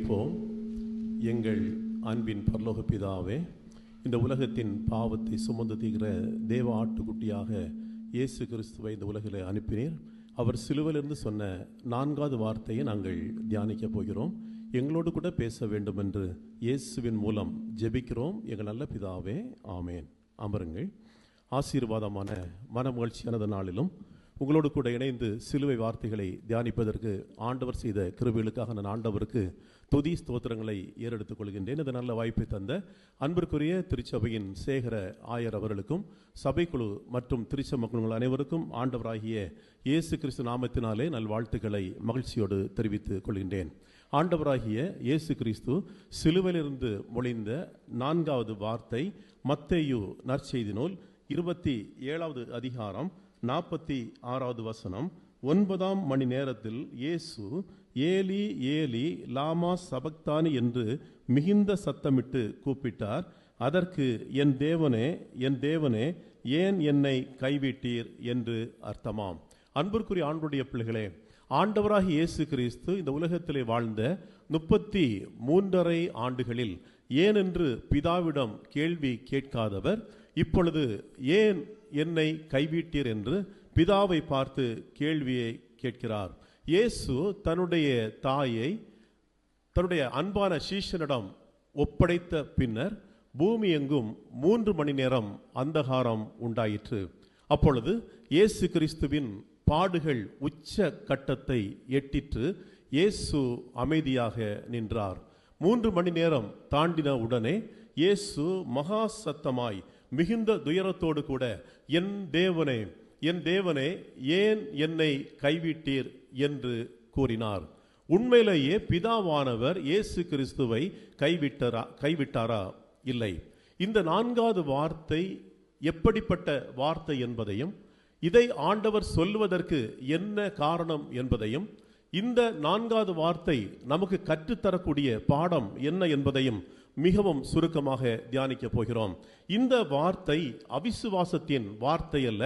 ஜெபிப்போம். எங்கள் அன்பின் பரலோக பிதாவே, இந்த உலகத்தின் பாவத்தை சுமந்து தீர்க்கிற தேவ ஆட்டுக்குட்டியாக இயேசு கிறிஸ்துவை இந்த உலகில் அனுப்பினீர். அவர் சிலுவையிலிருந்து சொன்ன 4வது வார்த்தையை நாங்கள் தியானிக்க போகிறோம். எங்களோடு கூட பேச வேண்டும் என்று இயேசுவின் மூலம் ஜெபிக்கிறோம். எங்கள் நல்ல பிதாவே, ஆமேன். அமருங்கள். ஆசீர்வாதமான மனமகிழ்ச்சியானது நாளிலும் உங்களோடு கூட இணைந்து சிலுவை வார்த்தைகளை தியானிப்பதற்கு ஆண்டவர் செய்த கிருபைகளுக்காக நான் ஆண்டவருக்கு துதி ஸ்தோத்திரங்களை ஏறெடுத்துக் கொள்கின்றேன். இந்த நல்ல வாய்ப்பை தந்த அன்பிற்குரிய திருச்சபையின் சேகர ஆயர் அவர்களுக்கும் சபைக்குழு மற்றும் திருச்சபை மக்கள் அனைவருக்கும் ஆண்டவராகிய இயேசு கிறிஸ்து நாமத்தினாலே நல்வாழ்த்துக்களை மகிழ்ச்சியோடு தெரிவித்துக் கொள்கின்றேன். ஆண்டவராகிய இயேசு கிறிஸ்து சிலுவையிலிருந்து மொழிந்த 4வது வார்த்தை மத்தேயு நற்செய்தி நூல் 27வது அதிகாரம் 46வது வசனம். 9ஆம் மணி நேரத்தில் இயேசு ஏலி ஏலி லாமா சபக்தானி என்று மிகுந்த சத்தமிட்டு கூப்பிட்டார். அதற்கு என் தேவனே என் தேவனே ஏன் என்னை கைவிட்டீர் என்று அர்த்தமாம். அன்பிற்குரிய ஆண்டுடைய பிள்ளைகளே, ஆண்டவராக இயேசு கிறிஸ்து இந்த உலகத்திலே வாழ்ந்த 33.5 ஆண்டுகளில் ஏனென்று பிதாவிடம் கேள்வி கேட்காதவர் இப்பொழுது ஏன் என்னை கைவிட்டீர் என்று பிதாவை பார்த்து கேள்வியை கேட்கிறார். இயேசு தன்னுடைய தாயை தன்னுடைய அன்பான சீஷனிடம் ஒப்படைத்த பின்னர் பூமி எங்கும் 3 மணி நேரம் அந்தகாரம் உண்டாயிற்று. அப்பொழுது இயேசு கிறிஸ்துவின் பாடுகள் உச்ச கட்டத்தை எட்டிற்று. இயேசு அமைதியாக நின்றார். 3 மணி நேரம் தாண்டின உடனே இயேசு மகா சத்தமாய் மிகுந்த துயரத்தோடு கூட என் தேவனே என் தேவனே ஏன் என்னை கைவிட்டீர் என்று கூறினார். உண்மையிலேயே பிதாவானவர் இயேசு கிறிஸ்துவை கைவிட்டாரா? இல்லை. இந்த 4வது வார்த்தை எப்படிப்பட்ட வார்த்தை என்பதையும், இதை ஆண்டவர் சொல்லுவதற்கு என்ன காரணம் என்பதையும், இந்த 4வது வார்த்தை நமக்கு கற்றுத்தரக்கூடிய பாடம் என்ன என்பதையும் மிகவும் சுருக்கமாக தியானிக்க போகிறோம். இந்த வார்த்தை அவிசுவாசத்தின் வார்த்தை அல்ல,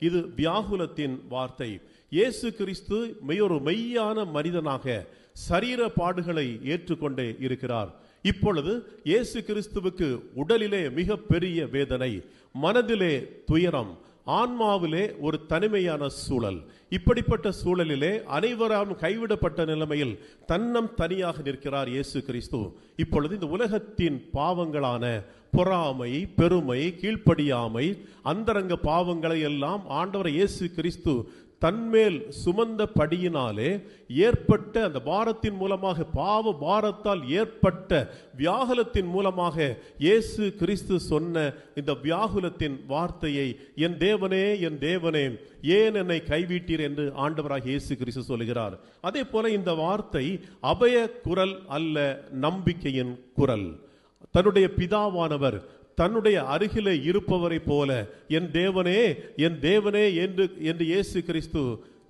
இது வியாகுலத்தின் வார்த்தை. இயேசு கிறிஸ்து ஒரு மெய்யான மனிதனாக சரீர பாடுகளை ஏற்றுக்கொண்டே இருக்கிறார். இப்பொழுது இயேசு கிறிஸ்துவுக்கு உடலிலே மிக பெரிய வேதனை, மனதிலே துயரம், ஆன்மாவிலே ஒரு தனிமையான சூழல். இப்படிப்பட்ட சூழலிலே அனைவரும் கைவிடப்பட்ட நிலைமையில் தன்னம் தனியாக நிற்கிறார் இயேசு கிறிஸ்து. இப்பொழுது இந்த உலகத்தின் பாவங்களான பொறாமை, பெருமை, கீழ்ப்படியாமை, அந்தரங்க பாவங்களை எல்லாம் ஆண்டவர் இயேசு கிறிஸ்து தன்மேல் சுமந்த படியினாலே ஏற்பட்ட அந்த பாரத்தின் மூலமாக, பாவ பாரத்தால் ஏற்பட்ட வியாகுலத்தின் மூலமாக இயேசு கிறிஸ்து சொன்ன இந்த வியாகுலத்தின் வார்த்தையை என் தேவனே என் தேவனே ஏன் என்னை கைவிட்டீர் என்று ஆண்டவராக இயேசு கிறிஸ்து சொல்கிறார். அதே போல இந்த வார்த்தை அபய குரல் அல்ல, நம்பிக்கையின் குரல். தன்னுடைய பிதாவானவர் தன்னுடைய அருகிலே இருப்பவரை போல என் தேவனே என் தேவனே என்று இயேசு கிறிஸ்து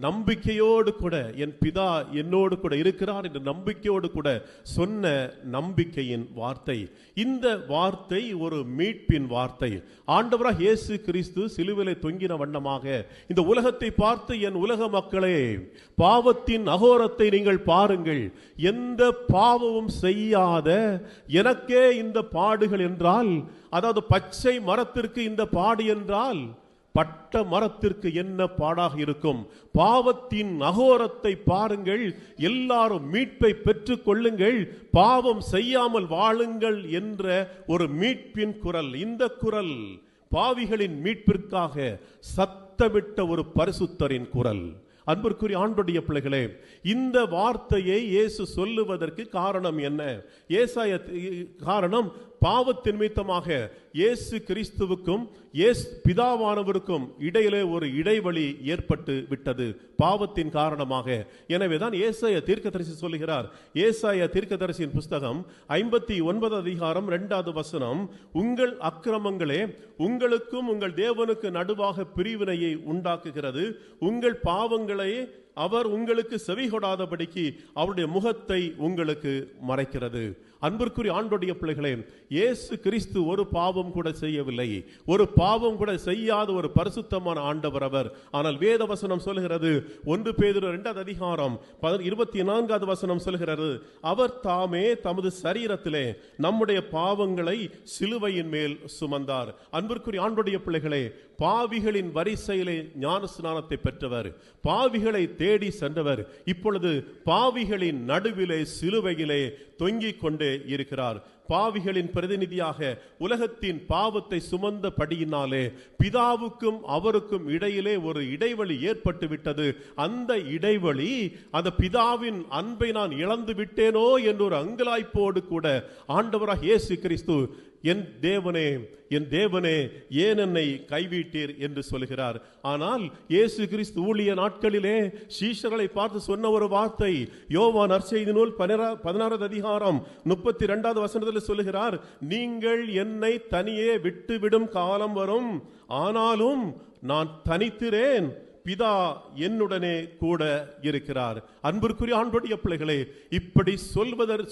நம்பிக்கையோடு கூட என் பிதா என்னோடு கூட இருக்கிறார் என்ற நம்பிக்கையோடு கூட சொன்ன நம்பிக்கையின் வார்த்தை. இந்த வார்த்தை ஒரு மீட்பின் வார்த்தை. ஆண்டவராக இயேசு கிறிஸ்து சிலுவையிலே தொங்கின வண்ணமாக இந்த உலகத்தை பார்த்து, என் உலக மக்களே, பாவத்தின் அகோரத்தை நீங்கள் பாருங்கள், எந்த பாவமும் செய்யாத எனக்கே இந்த பாடுகள் என்றால், அதாவது பச்சை மரத்திற்கு இந்த பாடு என்றால் பட்ட மரத்திற்கு என்ன பாடாக இருக்கும்? பாவத்தின் அகோரத்தை பாருங்கள், எல்லாரும் மீட்பை பெற்றுக் கொள்ளுங்கள், பாவம் செய்யாமல் வாழுங்கள் என்ற ஒரு மீட்பின் குரல். இந்த குரல் பாவிகளின் மீட்பிற்காக சத்தமிட்ட ஒரு பரிசுத்தரின் குரல். அன்பிற்குரிய ஆண்டவருடைய பிள்ளைகளே, இந்த வார்த்தையை இயேசு சொல்லுவதற்கு காரணம் என்ன? ஏசாயா காரணம் பாவத்தின் நிமித்தமாக இயேசு கிறிஸ்துவுக்கும் பிதாவானவருக்கும் இடையிலே ஒரு இடைவெளி ஏற்பட்டு விட்டது பாவத்தின் காரணமாக. எனவேதான் ஏசாயா தீர்க்கதரிசி சொல்லுகிறார். ஏசாயா தீர்க்கதரிசியின் புஸ்தகம் 59 அதிகாரம் 2வது வசனம், உங்கள் அக்கிரமங்களே உங்களுக்கும் உங்கள் தேவனுக்கு நடுவாக பிரிவினையை உண்டாக்குகிறது, உங்கள் பாவங்களே அவர் உங்களுக்கு செவிகொடாதபடிக்கு அவருடைய முகத்தை உங்களுக்கு மறைக்கிறது. அன்பிற்குரிய ஆண்டோடைய பிள்ளைகளே, இயேசு கிறிஸ்து ஒரு பாவம் கூட செய்யவில்லை. ஒரு பாவம் கூட செய்யாத ஒரு பரிசுத்தமான ஆண்டவர் அவர். ஆனால் வேத வசனம் சொல்கிறது, 1 பேதுரு 2 அதிகாரம் 24 வசனம் சொல்கிறது, அவர் தாமே தமது சரீரத்திலே நம்முடைய பாவங்களை சிலுவையின் மேல் சுமந்தார். அன்பிற்குரிய ஆண்டோடைய பிள்ளைகளே, பாவிகளின் வரிசையிலே ஞான ஸ்நானத்தை பெற்றவர், பாவிகளை தேடி சென்றவர், இப்பொழுது பாவிகளின் நடுவிலே சிலுவையிலே தொங்கிக் கொண்டே இருக்கிறார். பாவிகளின் பிரதிநிதியாக உலகத்தின் பாவத்தை சுமந்த படியினாலே பிதாவுக்கும் அவருக்கும் இடையிலே ஒரு இடைவெளி ஏற்பட்டு விட்டது. அந்த இடைவெளி, அந்த பிதாவின் அன்பை நான் இழந்து விட்டேனோ என்ற ஒரு அங்கலாய்ப்போடு கூட ஆண்டவராக இயேசு கிறிஸ்து, என் தேவனே என் தேவனே ஏன் என்னை கைவிட்டீர் என்று சொல்கிறார். ஆனால் இயேசு கிறிஸ்து ஊழிய நாட்களிலே சீஷர்களை பார்த்து சொன்ன ஒரு வார்த்தை, யோவான் நற்செய்தி நூல் 16 அதிகாரம் 32 வசனத்தில் சொல்லுகிறார், நீங்கள் என்னை தனியே விட்டுவிடும் காலம் வரும், ஆனாலும் நான் தனித்திரேன், பிதா என்னுடனே கூட இருக்கிறார். அன்பிற்குரிய ஆண்டவருடைய பிள்ளைகளே, இப்படி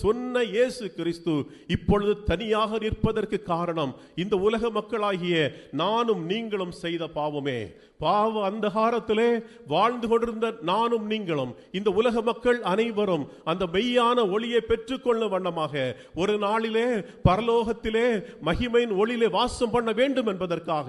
சொன்ன இயேசு கிறிஸ்து இப்பொழுது தனியாக நிற்பதற்கு காரணம் இந்த உலக மக்களாகிய நானும் நீங்களும் செய்த பாவமே. பாவ அந்தகாரத்திலே வாழ்ந்து கொண்டிருந்த நானும் நீங்களும், இந்த உலக மக்கள் அனைவரும் அந்த மெய்யான ஒளியை பெற்றுக்கொள்ள வண்ணமாக ஒரு நாளிலே பரலோகத்திலே மகிமையின் ஒளியிலே வாசம் பண்ண வேண்டும் என்பதற்காக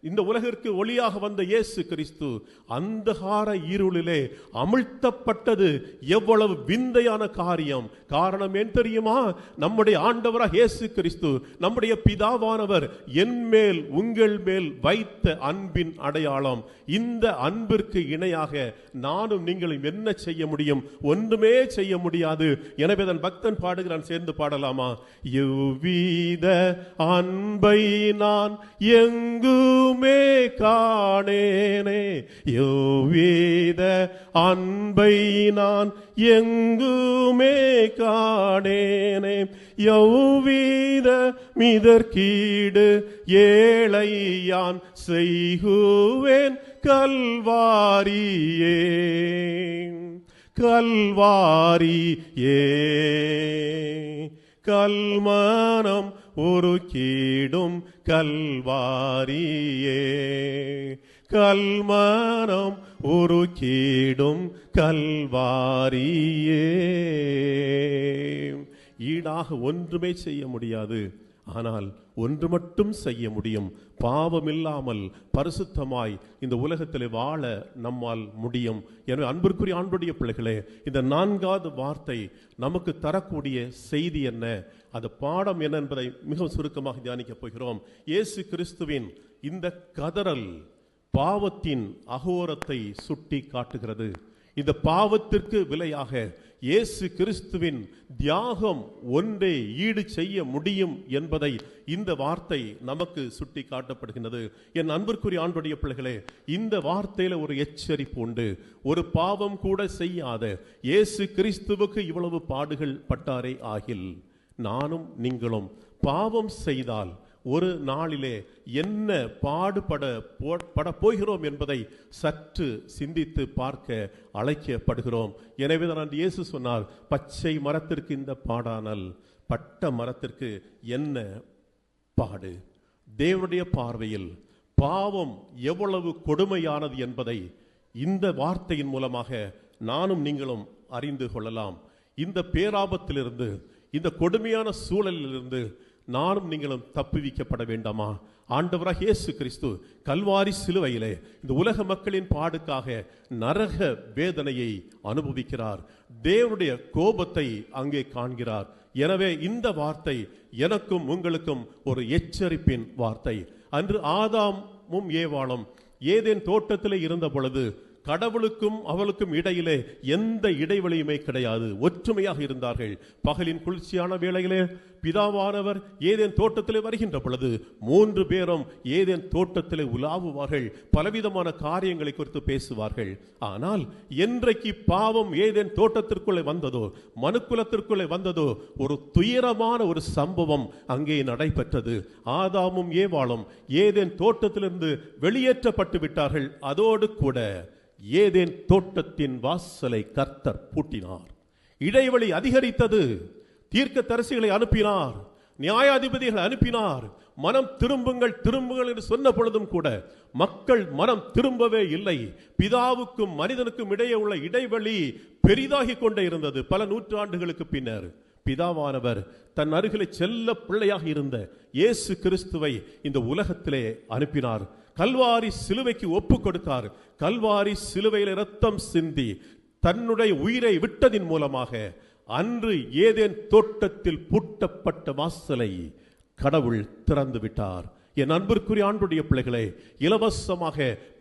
இந்த உலகிற்கு ஒளியாக வந்த இயேசு கிறிஸ்து அந்தகார இருளிலே அமிழ்த்தப்பட்டது எவ்வளவு விந்தையான காரியம். காரணம் ஏன் தெரியுமா? நம்முடைய ஆண்டவராக இயேசு கிறிஸ்து, நம்முடைய பிதாவானவர் என்மேல் உங்கள் மேல் வைத்த அன்பின் அடையாளம். இந்த அன்பிற்கு இணையாக நானும் நீங்களும் என்ன செய்ய முடியும்? ஒன்றுமே செய்ய முடியாது. எனவே தன் பக்தன் பாடுகிறான், சேர்ந்து பாடலாமா? எவ்வித அன்பை நான் எங்குமே காணேனே, எவ்வித அன்பை நான் எங்குமே காணேனே, எவ்வித மிதற்கீடு ஏழை யான் செய்குவேன் கல்வாரியே, கல்வாரியே. கல்மனம் ஒரு கீடும் கல்வாரியே, கல்மனம் ஒரு கீடும் கல்வாரியே. ஈடாக ஒன்றுமே செய்ய முடியாது, ஆனால் ஒன்று மட்டும் செய்ய முடியும். பாவமில்லாமல் பரிசுத்தமாய் இந்த உலகத்திலே வாழ நம்மால் முடியும். எனவே அன்பிற்குரிய ஆண்டவருடைய பிள்ளைகளே, இந்த 4வது வார்த்தை நமக்கு தரக்கூடிய செய்தி என்ன, அது பாடம் என்ன என்பதை மிகவும் சுருக்கமாக தியானிக்கப் போகிறோம். இயேசு கிறிஸ்துவின் இந்த கதறல் பாவத்தின் அகோரத்தை சுட்டி காட்டுகிறது. இந்த பாவத்திற்கு விலையாக இயேசு கிறிஸ்துவின் தியாகம் ஒன்றே ஈடு செய்ய முடியும் என்பதை இந்த வார்த்தை நமக்கு சுட்டி காட்டப்படுகின்றது. என் அன்பிற்குரிய ஆண்டவருடைய பிள்ளைகளே, இந்த வார்த்தையில ஒரு எச்சரிப்பு உண்டு. ஒரு பாவம் கூட செய்யாத இயேசு கிறிஸ்துவுக்கு இவ்வளவு பாடுகள் பட்டாரே ஆகில், நானும் நீங்களும் பாவம் செய்தால் ஒரு நாளிலே என்ன பாடுபட போகிறோம் என்பதை சற்று சிந்தித்து பார்க்க அழைக்கப்படுகிறோம். எனவே தான் இயேசு சொன்னார், பச்சை மரத்திற்கு இந்த பாடானால் பட்ட மரத்திற்கு என்ன பாடு. தேவனுடைய பார்வையில் பாவம் எவ்வளவு கொடுமையானது என்பதை இந்த வார்த்தையின் மூலமாக நானும் நீங்களும் அறிந்து கொள்ளலாம். இந்த பேராபத்திலிருந்து, இந்த கொடுமையான சூழலிலிருந்து நானும் நீங்களும் தப்புவிக்கப்பட வேண்டாமா? ஆண்டவராக இயேசு கிறிஸ்து கல்வாரி சிலுவையிலே இந்த உலக மக்களின் பாடுக்காக நரக வேதனையை அனுபவிக்கிறார். தேவனுடைய கோபத்தை அங்கே காண்கிறார். எனவே இந்த வார்த்தை எனக்கும் உங்களுக்கும் ஒரு எச்சரிப்பின் வார்த்தை. அன்று ஆதாமும் ஏவாளும் ஏதேன் தோட்டத்திலே இருந்த பொழுது கடவுளுக்கும் அவளுக்கும் இடையிலே எந்த இடைவெளியுமே கிடையாது, ஒற்றுமையாக இருந்தார்கள். பகலின் குளிர்ச்சியான வேளையிலே பிதாவானவர் ஏதேன் தோட்டத்திலே வருகின்ற பொழுது 3 பேரும் ஏதேன் தோட்டத்திலே உலாவுவார்கள், பலவிதமான காரியங்களை குறித்து பேசுவார்கள். ஆனால் என்றைக்கு பாவம் ஏதேன் தோட்டத்திற்குள்ளே வந்ததோ, மனுக்குலத்திற்குள்ளே வந்ததோ, ஒரு துயரமான ஒரு சம்பவம் அங்கே நடைபெற்றது. ஆதாமும் ஏவாளும் ஏதேன் தோட்டத்திலிருந்து வெளியேற்றப்பட்டு விட்டார்கள். அதோடு கூட ஏதேன் தோட்டத்தின் வாசலை கர்த்தர் பூட்டினார். இடைவெளி அதிகரித்தது. தீர்க்கதரிசிகளை அனுப்பினார், நியாயாதிபதிகளை அனுப்பினார். மனம் திரும்புங்கள் திரும்புங்கள் என்று சொன்ன பொழுதும் கூட மக்கள் மனம் திரும்பவே இல்லை. பிதாவுக்கும் மனிதனுக்கும் இடையே உள்ள இடைவெளி பெரிதாகி கொண்டே இருந்தது. பல நூற்றாண்டுகளுக்கு பின்னர் பிதாவானவர் தன் அருகிலே செல்ல பிள்ளையாக இருந்த இயேசு கிறிஸ்துவை இந்த உலகத்திலே அனுப்பினார். கல்வாரி சிலுவைக்கு ஒப்பு கொடுத்தார். கல்வாரி சிலுவையில் இரத்தம் சிந்தி தன்னுடைய உயிரை விட்டதின் மூலமாக அன்று ஏதேன் தோட்டத்தில் பூட்டப்பட்ட வாசலை கடவுள் திறந்து விட்டார். என் அன்பிற்குரிய ஆண்டுடைய பிள்ளைகளே, இலவசமாக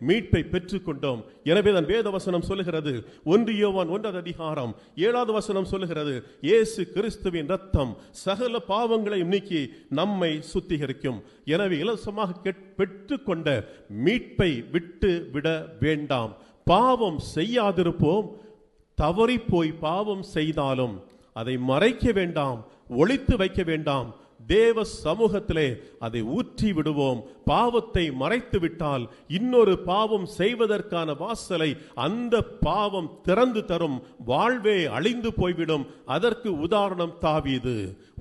மீட்பை பெற்றுக்கொண்டோம். எனவே தான் வேதவசனம் சொல்லுகிறது, 1 யோவான் 1 அதிகாரம் 7வது வசனம் சொல்லுகிறது, இயேசு கிறிஸ்துவின் இரத்தம் சகல பாவங்களையும் நீக்கி நம்மை சுத்திகரிக்கும். எனவே இலவசமாக பெற்றுக்கொண்ட மீட்பை விட்டு விட வேண்டாம். பாவம் செய்யாதிருப்போம். தவறி போய் பாவம் செய்தாலும் அதை மறைக்க வேண்டாம், ஒளித்து வைக்க வேண்டாம். தேவ சமூகத்திலே அதை ஊற்றி விடுவோம். பாவத்தை மறைத்து விட்டால் இன்னொரு பாவம் செய்வதற்கான வாசலை அந்த பாவம் திறந்து தரும். வாழ்வே அழிந்து போய்விடும். அதற்கு உதாரணம் தாவீது.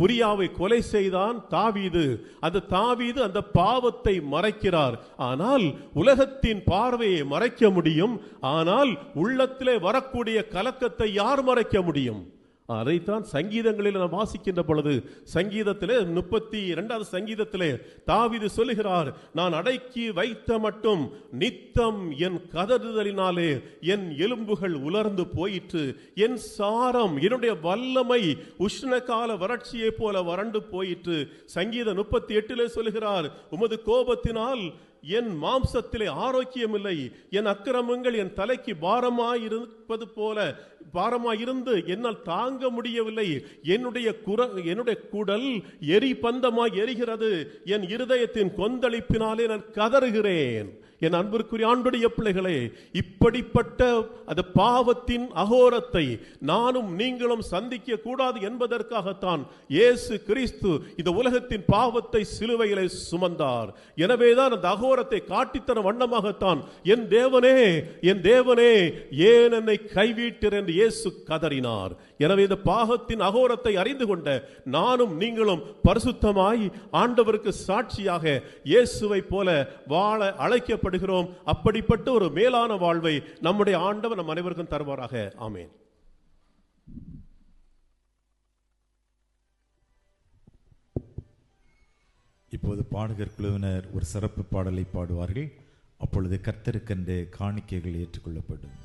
உரியாவை கொலை செய்தான் தாவீது. அந்த தாவீது அந்த பாவத்தை மறைக்கிறார். ஆனால் உலகத்தின் பார்வையை மறைக்க முடியும். ஆனால் உள்ளத்திலே வரக்கூடிய கலக்கத்தை யார் மறைக்க முடியும்? அதைத்தான் சங்கீதங்களில் நாம் வாசிக்கின்ற பொழுது, சங்கீதத்திலே 32வது சங்கீதத்திலே தாவீது சொல்லுகிறார், நான் அடக்கி வைத்த மட்டும் நித்தம் என் கதறுதலினாலே என் எலும்புகள் உலர்ந்து போயிற்று. என் சாரம், என்னுடைய வல்லமை உஷ்ணகால வறட்சியை போல வறண்டு போயிற்று. சங்கீதம் 38 சொல்லுகிறார், உமது கோபத்தினால் என் மாம்சத்திலே ஆரோக்கியம் இல்லை. என் அக்கிரமங்கள் என் தலைக்கு பாரமாயிருப்பது போல பாரமாயிருந்து என்னால் தாங்க முடியவில்லை. என்னுடைய குடல் எரிபந்தமாய் எரிகிறது. என் இருதயத்தின் கொந்தளிப்பினாலே நான் கதறுகிறேன். என் அன்பிற்குரிய ஆண்டுடைய பிள்ளைகளே, இப்படிப்பட்ட அந்த பாவத்தின் அகோரத்தை நானும் நீங்களும் சந்திக்க கூடாது என்பதற்காகத்தான் இயேசு கிறிஸ்து இந்த உலகத்தின் பாவத்தை சிலுவையிலே சுமந்தார். எனவேதான் அந்த அகோரத்தை காட்டித்தன வண்ணமாகத்தான் என் தேவனே என் தேவனே ஏன் என்னை கைவிட்டீர் என்று இயேசு கதறினார். எனவே இந்த பாவத்தின் அகோரத்தை அறிந்து கொண்ட நானும் நீங்களும் பரிசுத்தமாய் ஆண்டவருக்கு சாட்சியாக இயேசுவை போல வாழ அழைக்கப்பட்ட அப்படிப்பட்ட ஒரு மேலான வாழ்வை நம்முடைய ஆண்டவர் நம் அனைவருக்கும் தருவாராக. ஆமென். இப்போது பாடகர் குழுவினர் ஒரு சிறப்பு பாடலை பாடுவார்கள். அப்பொழுது கர்த்தருக்கென்று காணிக்கைகள் ஏற்றுக்கொள்ளப்படும்.